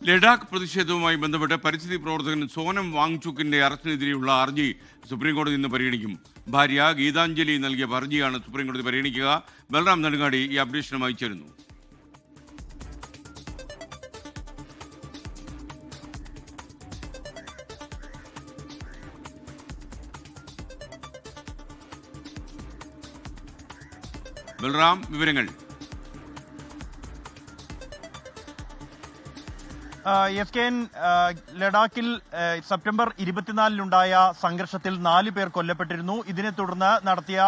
ലഡാക്ക് പ്രതിഷേധവുമായി ബന്ധപ്പെട്ട് പരിസ്ഥിതി പ്രവർത്തകൻ സോനം വാങ്ചുക്കിന്റെ അറസ്റ്റിനെതിരെയുള്ള ഹർജി സുപ്രീംകോടതി ഇന്ന് പരിഗണിക്കും. ഭാര്യ ഗീതാഞ്ജലി നൽകിയ ഹർജിയാണ് സുപ്രീംകോടതി പരിഗണിക്കുക. ബൽറാം നെടുങ്ങാടി ഈ അപ്ഡേഷനുമായി ചേരുന്നു. ബൽറാം, വിവരങ്ങൾ. ലഡാക്കിൽ സെപ്റ്റംബർ 24-നുണ്ടായ സംഘർഷത്തിൽ 4 പേർ കൊല്ലപ്പെട്ടിരുന്നു. ഇതിനെ തുടർന്ന് നടത്തിയ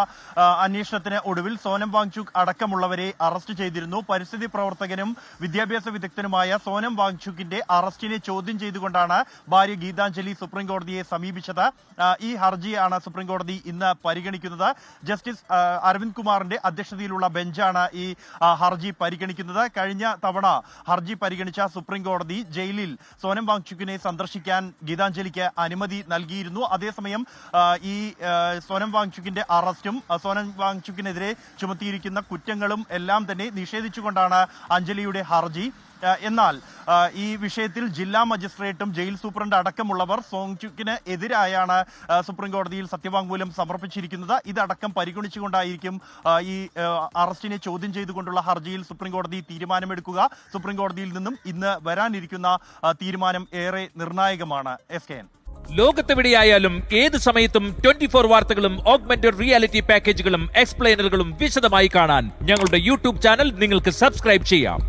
അന്വേഷണത്തിന് ഒടുവിൽ സോനം വാങ്ചുക് അടക്കമുള്ളവരെ അറസ്റ്റ് ചെയ്തിരുന്നു. പരിസ്ഥിതി പ്രവർത്തകനും വിദ്യാഭ്യാസ വിദഗ്ധനുമായ സോനം വാങ്ചുക്കിന്റെ അറസ്റ്റിനെ ചോദ്യം ചെയ്തുകൊണ്ടാണ് ഭാര്യ ഗീതാഞ്ജലി സുപ്രീംകോടതിയെ സമീപിച്ചത്. ഈ ഹർജിയാണ് സുപ്രീംകോടതി ഇന്ന് പരിഗണിക്കുന്നത്. ജസ്റ്റിസ് അരവിന്ദ് കുമാറിന്റെ അധ്യക്ഷതയിലുള്ള ബെഞ്ചാണ് ഈ ഹർജി പരിഗണിക്കുന്നത്. കഴിഞ്ഞ തവണ ഹർജി പരിഗണിച്ച സുപ്രീംകോടതി ജയിലിൽ സോനം വാങ്ചുക്കിനെ സന്ദർശിക്കാൻ ഗീതാഞ്ജലിക്ക് അനുമതി നൽകിയിരുന്നു. അതേസമയം ഈ സോനം വാങ്ചുക്കിന്റെ അറസ്റ്റും സോനം വാങ്ചുക്കിനെതിരെ ചുമത്തിയിരിക്കുന്ന കുറ്റങ്ങളും എല്ലാം തന്നെ നിഷേധിച്ചുകൊണ്ടാണ് അഞ്ജലിയുടെ ഹർജി. എന്നാൽ ഈ വിഷയത്തിൽ ജില്ലാ മജിസ്ട്രേറ്റും ജയിൽ സൂപ്രണ്ട് അടക്കമുള്ളവർ സോങ്ചുക്കിന് എതിരായാണ് സുപ്രീംകോടതിയിൽ സത്യവാങ്മൂലം സമർപ്പിച്ചിരിക്കുന്നത്. ഇതടക്കം പരിഗണിച്ചുകൊണ്ടായിരിക്കും ഈ അറസ്റ്റിനെ ചോദ്യം ചെയ്തുകൊണ്ടുള്ള ഹർജിയിൽ സുപ്രീംകോടതി തീരുമാനമെടുക്കുക. സുപ്രീംകോടതിയിൽ നിന്നും ഇന്ന് വരാനിരിക്കുന്ന തീരുമാനം ഏറെ നിർണായകമാണ്. ലോകത്തെവിടെയായാലും ഏത് സമയത്തും 24 വാർത്തകളും ഓഗ്മെന്റഡ് റിയാലിറ്റി പാക്കേജുകളും എക്സ്പ്ലെയിനറുകളും വിശദമായി കാണാൻ ഞങ്ങളുടെ യൂട്യൂബ് ചാനൽ നിങ്ങൾക്ക് സബ്സ്ക്രൈബ് ചെയ്യാം.